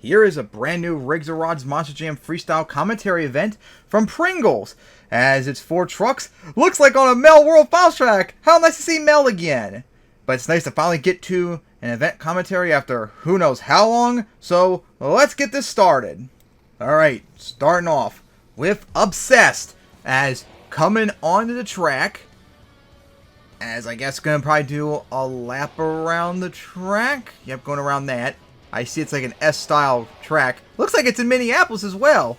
Here is a brand new Riggs or Rods Monster Jam Freestyle Commentary event from Pringles. As it's 4 trucks, looks like on a Mel World Finals track. How nice to see Mel again. But it's nice to finally get to an event commentary after who knows how long. So let's get this started. Alright, starting off with Obsessed as coming onto the track. As I guess gonna probably do a lap around the track. Yep, going around that. I see it's like an S-style track. Looks like it's in Minneapolis as well.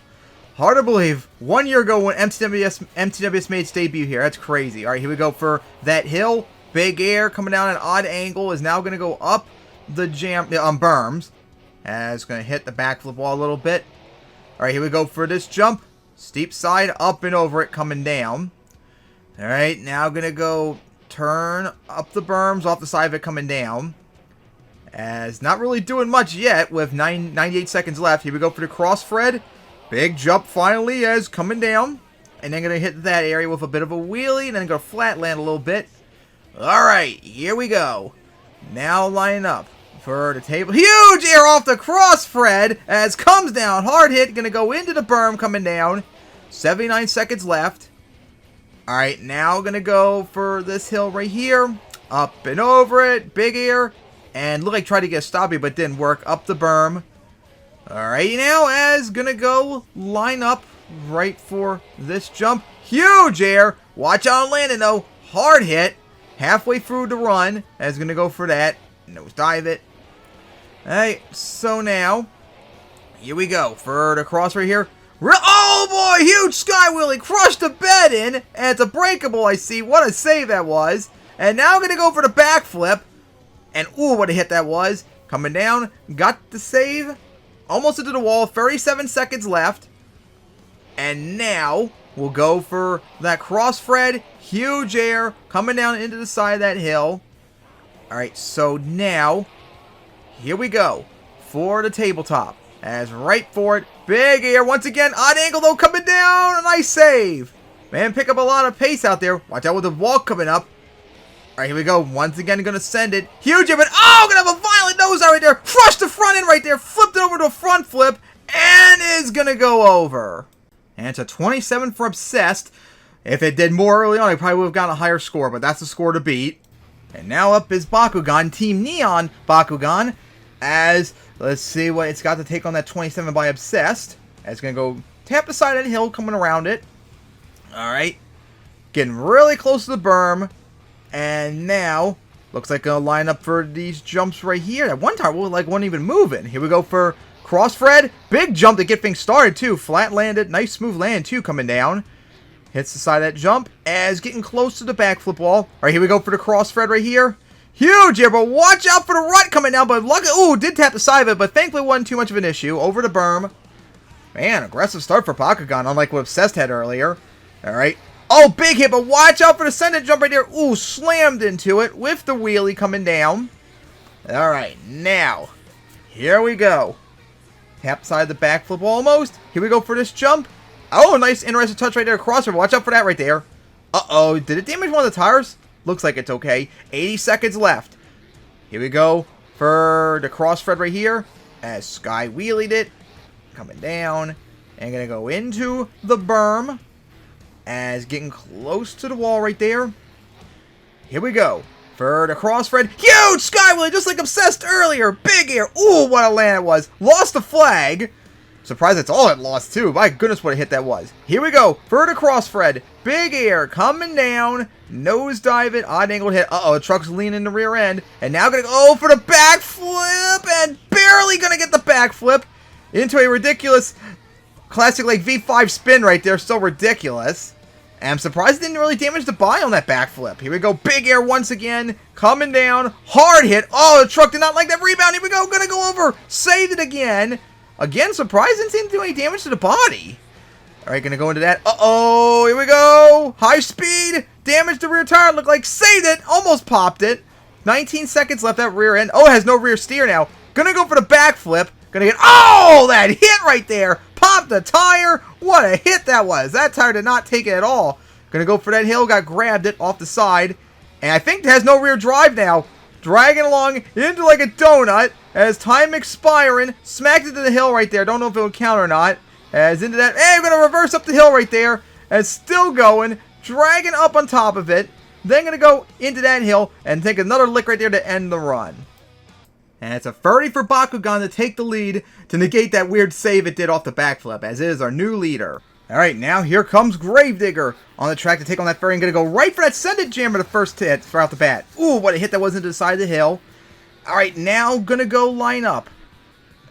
Hard to believe. 1 year ago when MTWS made its debut here. That's crazy. Alright, here we go for that hill. Big air coming down an odd angle. Is now going to go up the jam on berms. As going to hit the backflip wall a little bit. Alright, here we go for this jump. Steep side, up and over it, coming down. Alright, now going to go turn up the berms off the side of it, coming down. As not really doing much yet with 98 seconds left. Here we go for the cross Fred. Big jump finally as coming down. And then going to hit that area with a bit of a wheelie. And then go flat land a little bit. Alright, here we go. Now lining up for the table. Huge air off the cross Fred as comes down. Hard hit. Going to go into the berm coming down. 79 seconds left. Alright, now going to go for this hill right here. Up and over it. Big air. And looked like tried to get a stoppy, but didn't work. Up the berm. Alright, now as gonna go line up right for this jump. Huge air. Watch out on landing though. Hard hit. Halfway through the run. As gonna go for that. Nose dive it. Alright, so now here we go for the cross right here. Oh boy, huge sky wheelie. Crushed the bed in. And it's a breakable, I see. What a save that was. And now I'm gonna go for the backflip. And ooh, what a hit that was. Coming down. Got the save. Almost into the wall. 37 seconds left. And now we'll go for that cross Fred. Huge air. Coming down into the side of that hill. Alright, so now here we go for the tabletop. As right for it. Big air. Once again. Odd angle though. Coming down. A nice save. Man, pick up a lot of pace out there. Watch out with the wall coming up. Alright, here we go. Once again, gonna send it. Huge, but oh, gonna have a violent nose out right there. Crushed the front end right there. Flipped it over to a front flip. And is gonna go over. And it's a 27 for Obsessed. If it did more early on, it probably would have gotten a higher score, but that's the score to beat. And now up is Bakugan, Team Neon Bakugan. As, let's see what it's got to take on that 27 by Obsessed. And it's gonna go tap the side of the hill, coming around it. Alright. Getting really close to the berm. And now, looks like gonna line up for these jumps right here. At one time, wasn't even moving. Here we go for cross Fred. Big jump to get things started too. Flat landed. Nice smooth land too coming down. Hits the side of that jump as getting close to the backflip wall. Alright, here we go for the cross Fred right here. Huge here, but watch out for the rut coming down. But lucky, ooh, did tap the side of it, but thankfully wasn't too much of an issue. Over the berm. Man, aggressive start for Bakugan, unlike what Obsessed had earlier. Alright. Oh, big hit, but watch out for the center jump right there. Ooh, slammed into it with the wheelie coming down. Alright, now, here we go. Tap side of the backflip almost. Here we go for this jump. Oh, nice interesting touch right there. Crossover. Watch out for that right there. Uh-oh, did it damage one of the tires? Looks like it's okay. 80 seconds left. Here we go for the cross Fred right here. As Sky wheelied it. Coming down. And gonna go into the berm. As getting close to the wall right there. Here we go. For the cross Fred. Huge sky wheelie, just like Obsessed earlier. Big air. Ooh, what a land it was. Lost the flag. Surprised that's all it lost too. My goodness, what a hit that was. Here we go. For the cross Fred. Big air coming down. Nose dive it. Odd angle hit. Uh-oh, the truck's leaning in the rear end. And now gonna go for the backflip. And barely gonna get the backflip into a ridiculous classic like V5 spin right there. Still ridiculous. And I'm surprised it didn't really damage the body on that backflip. Here we go. Big air once again. Coming down. Hard hit. Oh, the truck did not like that rebound. Here we go. Gonna go over. Saved it again. Again, surprised didn't seem to do any damage to the body. Alright, gonna go into that. Uh-oh. Here we go. High speed. Damage the rear tire. Looked like saved it. Almost popped it. 19 seconds left at rear end. Oh, it has no rear steer now. Gonna go for the backflip. Gonna get... Oh, that hit right there. Popped the tire. What a hit that was. That tire did not take it at all. Gonna go for that hill. Got grabbed it off the side. And I think it has no rear drive now. Dragging along into like a donut. as time expiring. Smacked into the hill right there. Don't know if it will count or not. As into that. Hey, we're going to reverse up the hill right there. As still going. Dragging up on top of it. Then going to go into that hill and take another lick right there to end the run. And it's a 30 for Bakugan to take the lead to negate that weird save it did off the backflip, as it is our new leader. Alright, now here comes Gravedigger on the track to take on that fairy and going to go right for that Send It Jammer the first hit right off the bat. Ooh, what a hit that was into the side of the hill. Alright, now going to go line up.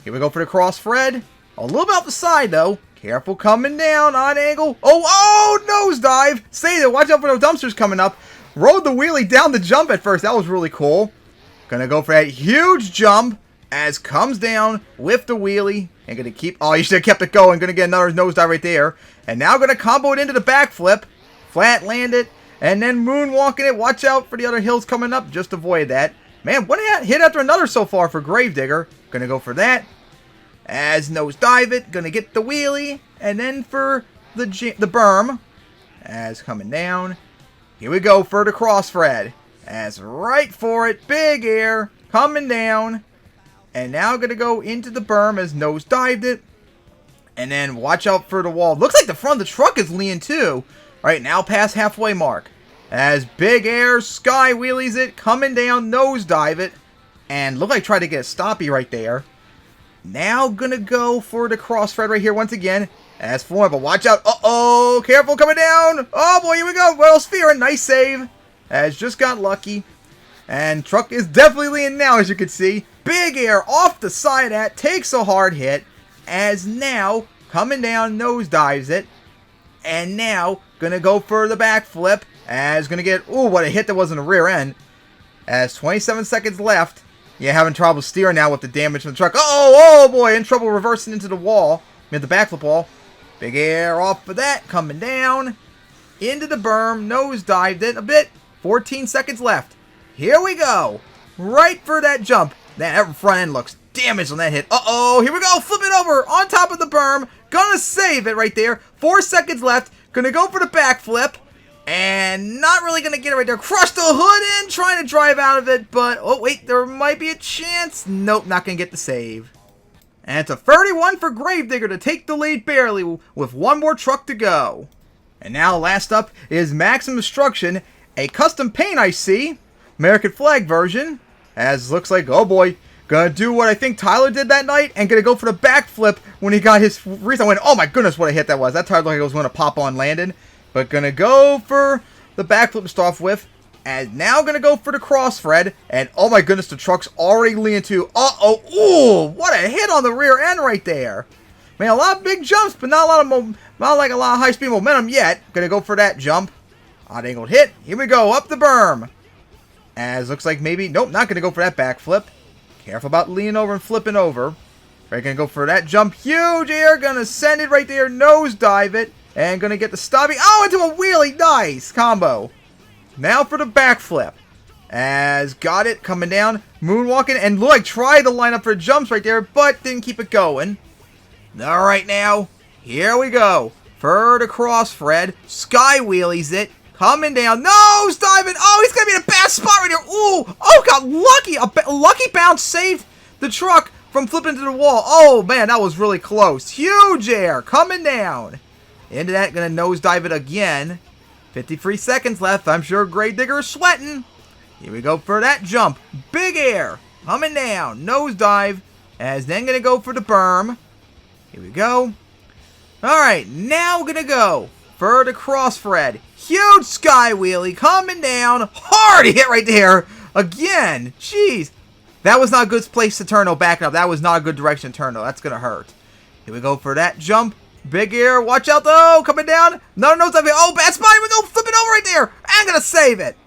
Here we go for the cross Fred. A little bit off the side though. Careful coming down on angle. Oh, nosedive. Say that, watch out for those dumpsters coming up. Rode the wheelie down the jump at first. That was really cool. Gonna go for that huge jump as comes down with the wheelie. And gonna keep, oh, you should have kept it going. Gonna get another nosedive right there. And now gonna combo it into the backflip. Flat land it. And then moonwalking it. Watch out for the other hills coming up. Just avoid that. Man, one hit after another so far for Gravedigger. Gonna go for that. As nosedive it. Gonna get the wheelie. And then for the berm. As coming down. Here we go for the cross Fred. As right for it, big air, coming down. And now going to go into the berm as nosedived it. And then watch out for the wall. Looks like the front of the truck is leaning too. Right now past halfway mark. As big air, sky wheelies it, coming down, nosedive it. And look like try to get a stoppie right there. Now going to go for the cross Fred right here once again. As for but watch out. Uh-oh, careful coming down. Oh boy, here we go. Well, Sphere, nice save. As just got lucky. And truck is definitely leaning now, as you can see. Big air off the side of that. Takes a hard hit. As now, coming down, nosedives it. And now, gonna go for the backflip. As gonna get, ooh, what a hit that was in the rear end. As 27 seconds left. Yeah, having trouble steering now with the damage from the truck. Oh boy, in trouble reversing into the wall. Made the backflip wall. Big air off of that. Coming down. Into the berm. Nosedived it a bit. 14 seconds left. Here we go. Right for that jump. That front end looks damaged on that hit. Uh-oh. Here we go. Flip it over on top of the berm. Gonna save it right there. 4 seconds left. Gonna go for the backflip. And not really gonna get it right there. Crush the hood in. Trying to drive out of it. But, oh, wait. There might be a chance. Nope. Not gonna get the save. And it's a 31 for Gravedigger to take the lead barely with one more truck to go. And now last up is Maximum Destruction. A custom paint I see. American flag version. As looks like, oh boy. Gonna do what I think Tyler did that night. And gonna go for the backflip when he got his wreath. I went, oh my goodness, what a hit that was. That Tyler looked like it was going to pop on landing. But gonna go for the backflip to start off with. And now gonna go for the cross Fred. And oh my goodness, the truck's already leaning to. Uh-oh. Ooh, what a hit on the rear end right there. Man, a lot of big jumps, but not a lot of not like a lot of high-speed momentum yet. Gonna go for that jump. Odd angled hit. Here we go. Up the berm. As looks like maybe... Nope, not going to go for that backflip. Careful about leaning over and flipping over. We're going to go for that jump. Huge air. Going to send it right there. Nosedive it. And going to get the stoppie. Oh, into a wheelie. Nice combo. Now for the backflip. As got it. Coming down. Moonwalking. And look, like tried to line up for jumps right there. But didn't keep it going. Alright now. Here we go. For the cross Fred. Sky wheelies it. Coming down. Nosediving. Oh, he's going to be in a bad spot right here. Ooh. Oh, got lucky. A lucky bounce saved the truck from flipping to the wall. Oh, man, that was really close. Huge air. Coming down. Into that. Going to nosedive it again. 53 seconds left. I'm sure Gravedigger is sweating. Here we go for that jump. Big air. Coming down. Nosedive. As then going to go for the berm. Here we go. All right. Now going to go for the cross Fred. Huge sky wheelie coming down. Hard hit right there. Again. Jeez. That was not a good place to turn. No, backing up. That was not a good direction to turn. No, that's going to hurt. Here we go for that jump. Big air. Watch out, though. Coming down. No, oh, bad spot. Here we go. Flip it over right there. I'm going to save it.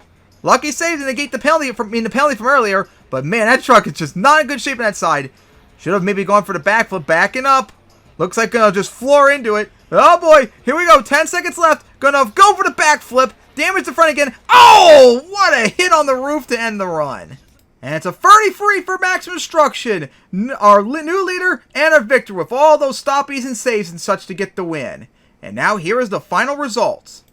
Lucky save to negate the penalty from earlier. But, man, that truck is just not in good shape on that side. Should have maybe gone for the backflip. Backing up. Looks like going to just floor into it. Oh, boy. Here we go. 10 seconds left. Gonna go for the backflip. Damage the front again. Oh, what a hit on the roof to end the run. And it's a 33 for Maximum Destruction. Our new leader and our victor with all those stoppies and saves and such to get the win. And now here is the final results.